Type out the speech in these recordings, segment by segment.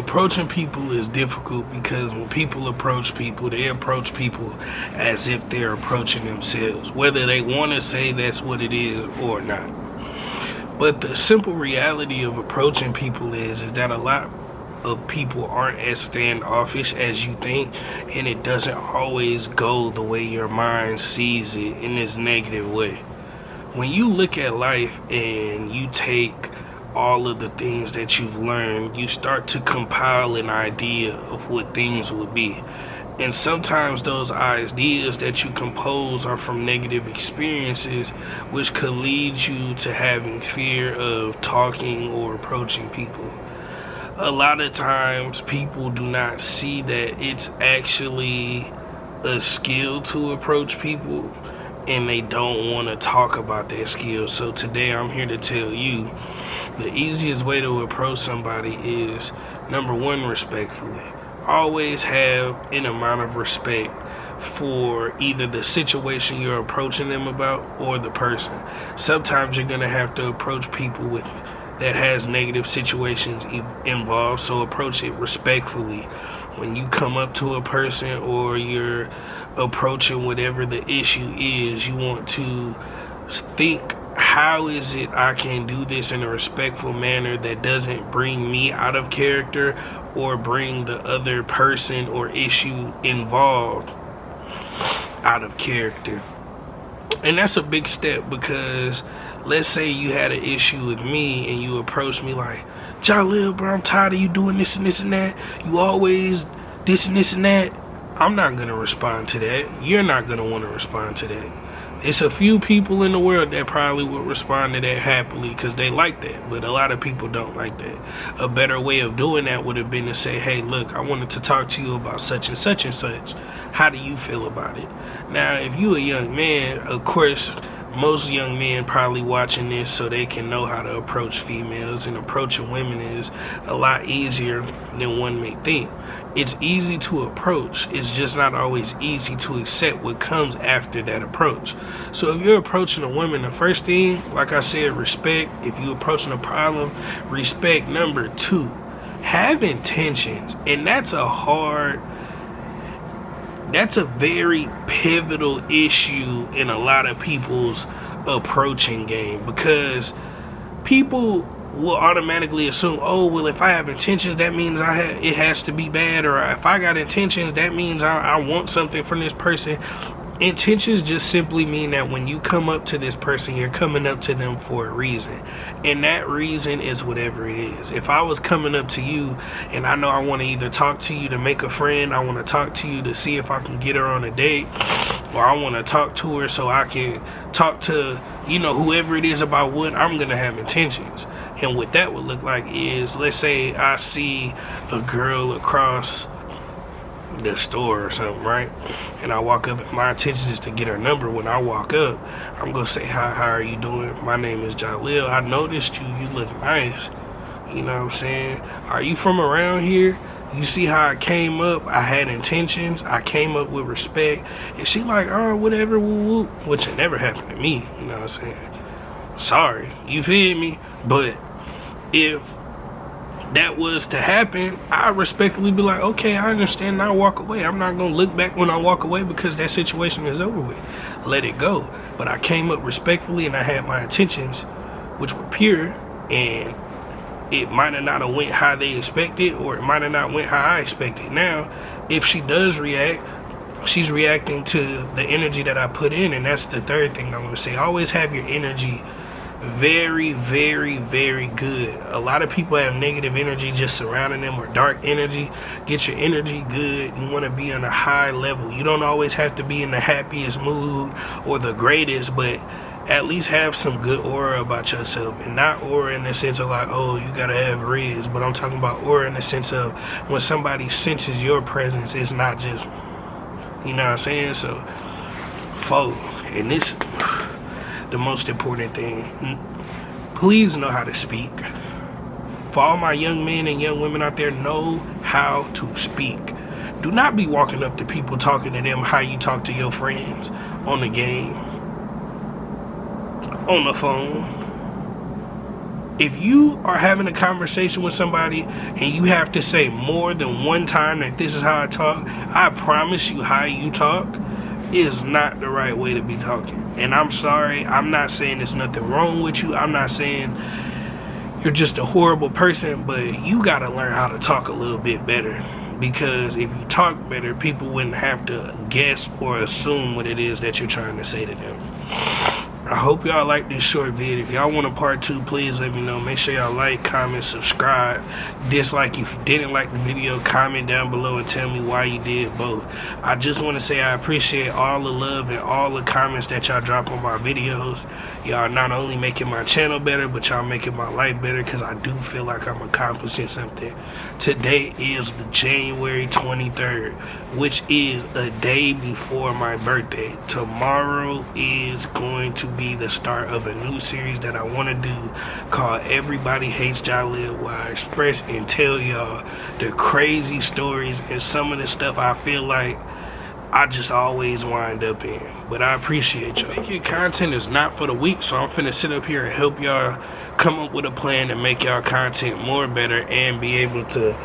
approaching people is difficult because when people approach people, they approach people as if they're approaching themselves, whether they want to say that's what it is or not. But the simple reality of approaching people is that a lot of people aren't as standoffish as you think, and it doesn't always go the way your mind sees it in this negative way. When you look at life and you take all of the things that you've learned, you start to compile an idea of what things would be. And sometimes those ideas that you compose are from negative experiences, which could lead you to having fear of talking or approaching people. A lot of times people do not see that it's actually a skill to approach people, and they don't want to talk about that skill. So today I'm here to tell you the easiest way to approach somebody is, number one, respectfully. Always have an amount of respect for either the situation you're approaching them about or the person. Sometimes you're going to have to approach people with that has negative situations involved, so approach it respectfully. When you come up to a person or you're approaching whatever the issue is, you want to think, how is it I can do this in a respectful manner that doesn't bring me out of character or bring the other person or issue involved out of character. And that's a big step, because let's say you had an issue with me and you approached me like, Jalil, bro, I'm tired of you doing this and this and that. You always this and this and that. I'm not going to respond to that. You're not going to want to respond to that. It's a few people in the world that probably would respond to that happily because they like that, but a lot of people don't like that. A better way of doing that would have been to say, hey, look, I wanted to talk to you about such and such and such. How do you feel about it? Now, if you a young man, of course, most young men probably watching this so they can know how to approach females, and approaching women is a lot easier than one may think. It's easy to approach, it's just not always easy to accept what comes after that approach. So if you're approaching a woman, the first thing, like I said, respect. If you're approaching a problem, respect. Number two, have intentions. And that's a very pivotal issue in a lot of people's approaching game, because people will automatically assume, oh, well, if I have intentions, that means it has to be bad, or if I got intentions, that means I want something from this person. Intentions just simply mean that when you come up to this person, you're coming up to them for a reason, and that reason is whatever it is. If I was coming up to you and I know I want to either talk to you to make a friend, I want to talk to you to see if I can get her on a date, or I want to talk to her so I can talk to, whoever it is about what, I'm going to have intentions. And what that would look like is, let's say I see a girl across the store or something, right? And I walk up, and my intention is to get her number. When I walk up, I'm going to say, hi, how are you doing? My name is Jalil. I noticed you look nice. You know what I'm saying? Are you from around here? You see how I came up? I had intentions. I came up with respect. And she like, oh, whatever, woo, woo, which it never happened to me. You know what I'm saying? Sorry. You feel me? But if that was to happen, I respectfully be like, okay, I understand, and I walk away. I'm not gonna look back when I walk away, because that situation is over with. Let it go. But I came up respectfully, and I had my intentions, which were pure, and it might have not have went how they expected, or it might have not went how I expected. Now, if she does react, she's reacting to the energy that I put in, and that's the third thing I want to say. Always have your energy very, very, very good. A lot of people have negative energy just surrounding them, or dark energy. Get your energy good. You want to be on a high level. You don't always have to be in the happiest mood or the greatest, but at least have some good aura about yourself. And not aura in the sense of like, oh, you gotta have riz, but I'm talking about aura in the sense of when somebody senses your presence, it's not just, you know what I'm saying? So, and this, the most important thing, please know how to speak. For all my young men and young women out there, know how to speak. Do not be walking up to people talking to them how you talk to your friends on the game, on the phone, If you are having a conversation with somebody and you have to say more than one time that this is how I talk, I promise you how you talk is not the right way to be talking. And I'm sorry, I'm not saying there's nothing wrong with you. I'm not saying you're just a horrible person, but you gotta learn how to talk a little bit better. Because if you talk better, people wouldn't have to guess or assume what it is that you're trying to say to them. I hope y'all like this short video. If y'all want a part 2, please let me know. Make sure y'all like, comment, subscribe, dislike if you didn't like the video, comment down below and tell me why you did both. I just want to say I appreciate all the love and all the comments that y'all drop on my videos. Y'all not only making my channel better, but y'all making my life better, because I do feel like I'm accomplishing something. Today is the January 23rd, which is a day before my birthday. Tomorrow is going to be the start of a new series that I want to do called Everybody Hates Jaleel, where I express and tell y'all the crazy stories and some of the stuff I feel like I just always wind up in. But I appreciate y'all. Making content is not for the weak, so I'm finna sit up here and help y'all come up with a plan to make y'all content more better and be able to,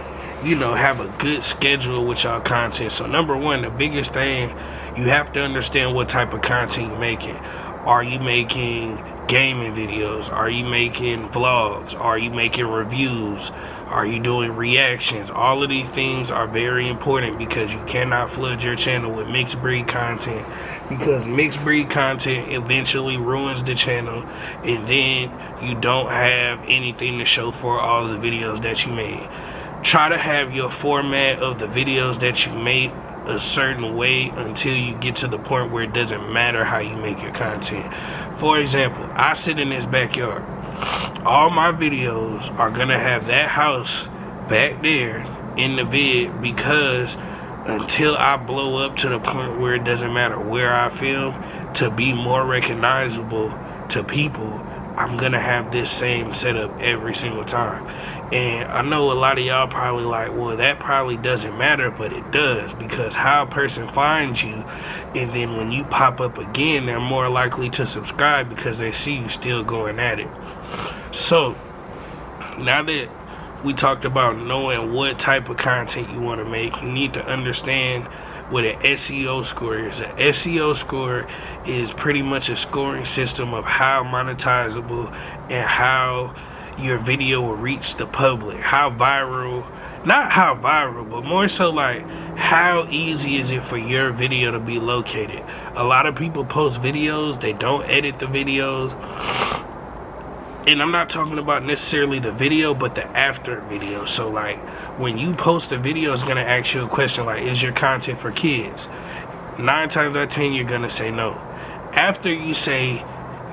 you know, have a good schedule with y'all content. So number one, the biggest thing, you have to understand what type of content you're making. Are you making gaming videos? Are you making vlogs? Are you making reviews? Are you doing reactions? All of these things are very important, because you cannot flood your channel with mixed breed content, because mixed breed content eventually ruins the channel, and then you don't have anything to show for all the videos that you made. Try to have your format of the videos that you make a certain way until you get to the point where it doesn't matter how you make your content. For example, I sit in this backyard. All my videos are gonna have that house back there in the vid, because until I blow up to the point where it doesn't matter where I film, to be more recognizable to people, I'm gonna have this same setup every single time. And I know a lot of y'all probably like, well, that probably doesn't matter, but it does, because how a person finds you, and then when you pop up again, they're more likely to subscribe because they see you still going at it. So now that we talked about knowing what type of content you want to make, you need to understand what an SEO score is. An SEO score is pretty much a scoring system of how monetizable and how your video will reach the public. How viral, not how viral, but more so like how easy is it for your video to be located. A lot of people post videos, they don't edit the videos. And I'm not talking about necessarily the video, but the after video. So like when you post a video, it's gonna ask you a question like, is your content for kids? 9 times out of 10 you're gonna say no. After you say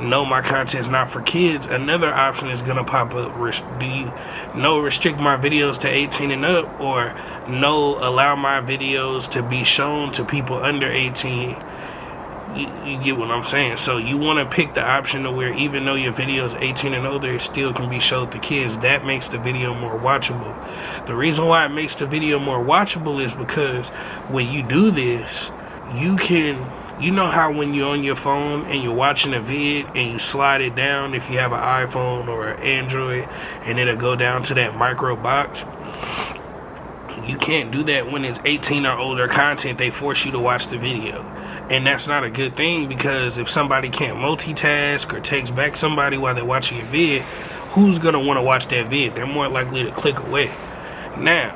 no, my content's not for kids, another option is gonna pop up. Do you no restrict my videos to 18 and up, or no allow my videos to be shown to people under 18? You get what I'm saying? So you want to pick the option to where even though your video is 18 and older, it still can be showed to kids. That makes the video more watchable. The reason why it makes the video more watchable is because when you do this, you can, you know how when you're on your phone and you're watching a vid and you slide it down, if you have an iPhone or an Android, and it'll go down to that micro box? You can't do that when it's 18 or older content. They force you to watch the video. And that's not a good thing, because if somebody can't multitask or text back somebody while they're watching your vid, who's going to want to watch that vid? They're more likely to click away. Now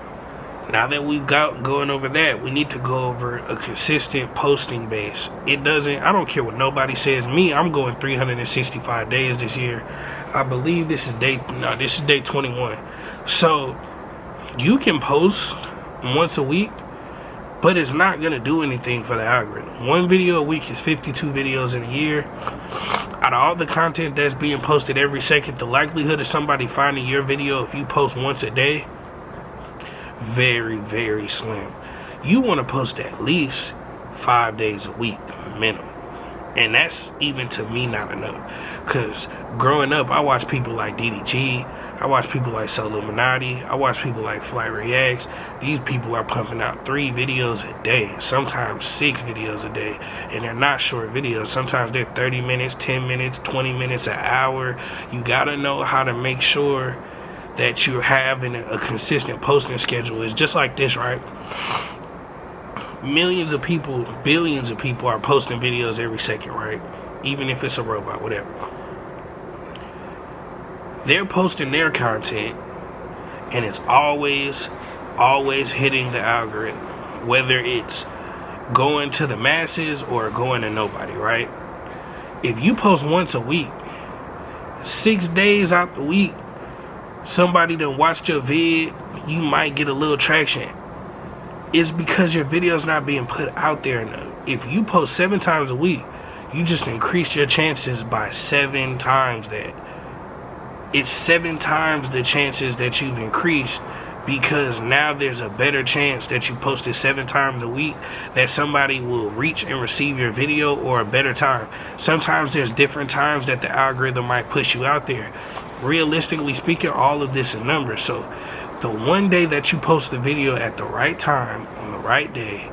that we've got going over that, we need to go over a consistent posting base. It doesn't, I don't care what nobody says. Me, I'm going 365 days this year. I believe this is day 21. So you can post once a week, but it's not going to do anything for the algorithm. 1 video a week is 52 videos in a year. Out of all the content that's being posted every second, the likelihood of somebody finding your video if you post once a day, very, very slim. You want to post at least 5 days a week minimum. And that's even to me not enough. Because growing up, I watched people like DDG, I watch people like Illuminati. I watch people like Flight Reacts. These people are pumping out 3 videos a day, sometimes 6 videos a day, and they're not short videos. Sometimes they're 30 minutes, 10 minutes, 20 minutes, an hour. You gotta know how to make sure that you're having a consistent posting schedule. It's just like this, right? Millions of people, billions of people are posting videos every second, right? Even if it's a robot, whatever. They're posting their content, and it's always hitting the algorithm, whether it's going to the masses or going to nobody, right? If you post once a week, 6 days out the week, somebody done watched your vid, you might get a little traction. It's because your video's not being put out there enough. If you post 7 times a week, you just increase your chances by 7 times that. It's 7 times the chances that you've increased, because now there's a better chance that you posted 7 times a week that somebody will reach and receive your video, or a better time. Sometimes there's different times that the algorithm might push you out there. Realistically speaking, all of this is numbers. So the one day that you post the video at the right time, on the right day,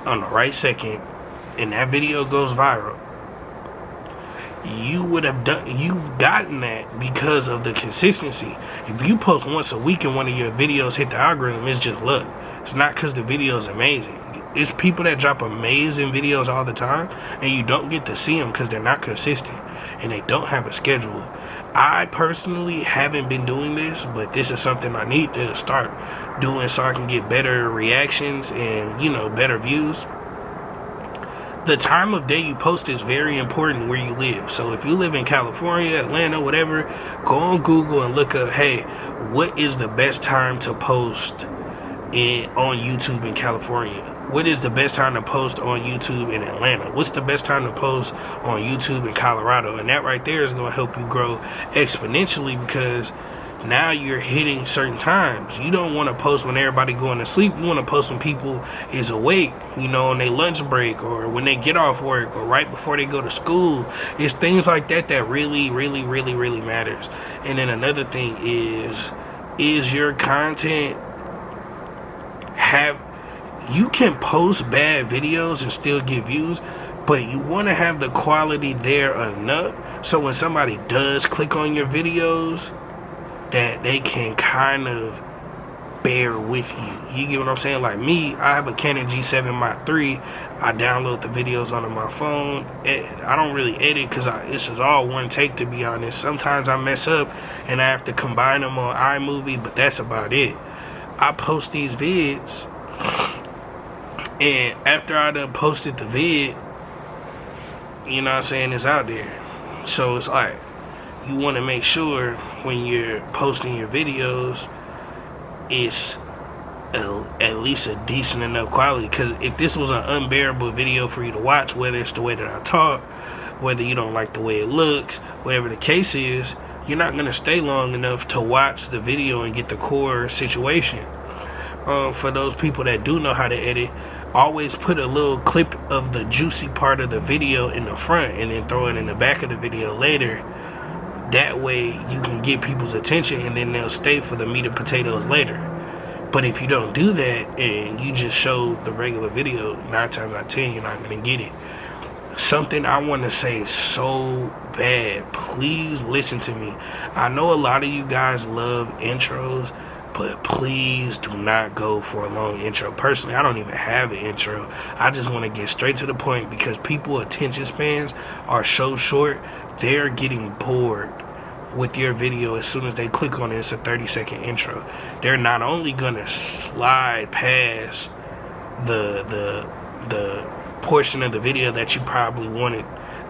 on the right second, and that video goes viral, you've gotten that because of the consistency. If you post once a week and one of your videos hit the algorithm, it's just luck. It's not because the video is amazing. It's people that drop amazing videos all the time, and you don't get to see them because they're not consistent and they don't have a schedule. I personally haven't been doing this, but this is something I need to start doing so I can get better reactions and, better views. The time of day you post is very important where you live. So if you live in California, Atlanta, whatever, go on Google and look up, hey, what is the best time to post on YouTube in California? What is the best time to post on YouTube in Atlanta? What's the best time to post on YouTube in Colorado? And that right there is going to help you grow exponentially, because now you're hitting certain times. You don't want to post when everybody going to sleep. You want to post when people is awake, on their lunch break, or when they get off work, or right before they go to school. It's things like that that really, really, really, really matters. And then another thing is your content you can post bad videos and still get views, but you want to have the quality there enough so when somebody does click on your videos, that they can kind of bear with you. You get what I'm saying? Like me, I have a Canon G7 Mark III. I download the videos onto my phone. I don't really edit because this is all one take, to be honest. Sometimes I mess up and I have to combine them on iMovie, but that's about it. I post these vids, and after I done posted the vid, it's out there. So it's like, you want to make sure when you're posting your videos, it's at least a decent enough quality. Because if this was an unbearable video for you to watch, whether it's the way that I talk, whether you don't like the way it looks, whatever the case is, you're not going to stay long enough to watch the video and get the core situation. For those people that do know how to edit, always put a little clip of the juicy part of the video in the front and then throw it in the back of the video later. That way you can get people's attention, and then they'll stay for the meat and potatoes later. But if you don't do that and you just show the regular video, 9 times out of 10 you're not going to get it. Something I want to say so bad, please listen to me. I know a lot of you guys love intros, but please do not go for a long intro. Personally, I don't even have an intro. I just want to get straight to the point, because people's attention spans are so short. They're getting bored with your video as soon as they click on it. It's a 30-second intro. They're not only gonna slide past the portion of the video that you probably wanted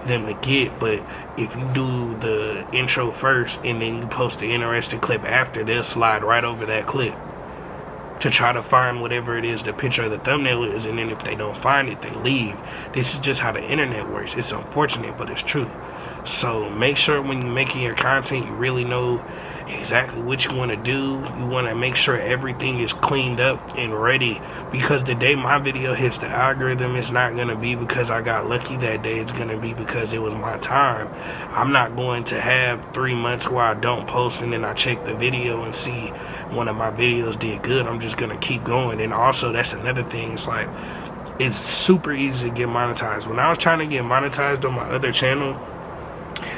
them to get, but if you do the intro first and then you post the interesting clip after, they'll slide right over that clip to try to find whatever it is the picture of the thumbnail is, and then if they don't find it, they leave. This is just how the internet works. It's unfortunate, but it's true. So make sure when you're making your content, you really know exactly what you want to do. You want to make sure everything is cleaned up and ready, because the day my video hits the algorithm, it's not going to be because I got lucky that day. It's going to be because it was my time. I'm not going to have 3 months where I don't post and then I check the video and see one of my videos did good. I'm just going to keep going. And also, that's another thing. It's like, it's super easy to get monetized. When I was trying to get monetized on my other channel,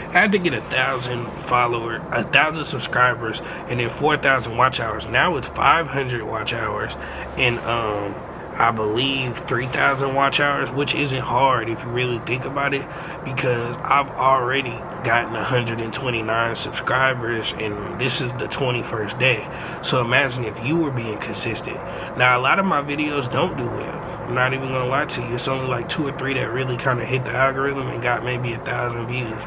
I had to get 1,000 followers, 1,000 subscribers, and then 4,000 watch hours. Now it's 500 watch hours and I believe 3,000 watch hours, which isn't hard if you really think about it, because I've already gotten 129 subscribers and this is the 21st day. So imagine if you were being consistent. Now, a lot of my videos don't do well. I'm not even gonna lie to you. It's only like 2 or 3 that really kind of hit the algorithm and got maybe 1,000 views.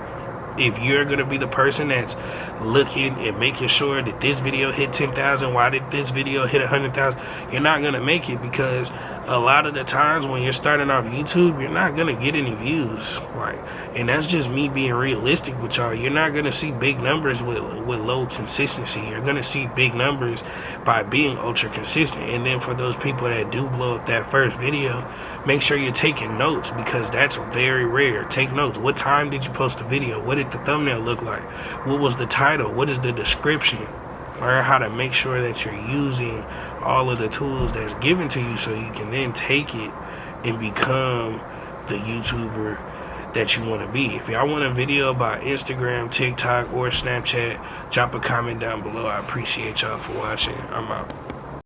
If you're going to be the person that's looking and making sure that this video hit 10,000, why did this video hit 100,000, you're not going to make it, because a lot of the times when you're starting off YouTube, you're not going to get any views. Like, and that's just me being realistic with y'all. You're not going to see big numbers with low consistency. You're going to see big numbers by being ultra consistent. And then for those people that do blow up that first video, make sure you're taking notes, because that's very rare. Take notes. What time did you post the video? What did the thumbnail look like? What was the title? What is the description? Learn how to make sure that you're using all of the tools that's given to you, so you can then take it and become the YouTuber that you want to be. If y'all want a video about Instagram, TikTok, or Snapchat, drop a comment down below. I appreciate y'all for watching. I'm out.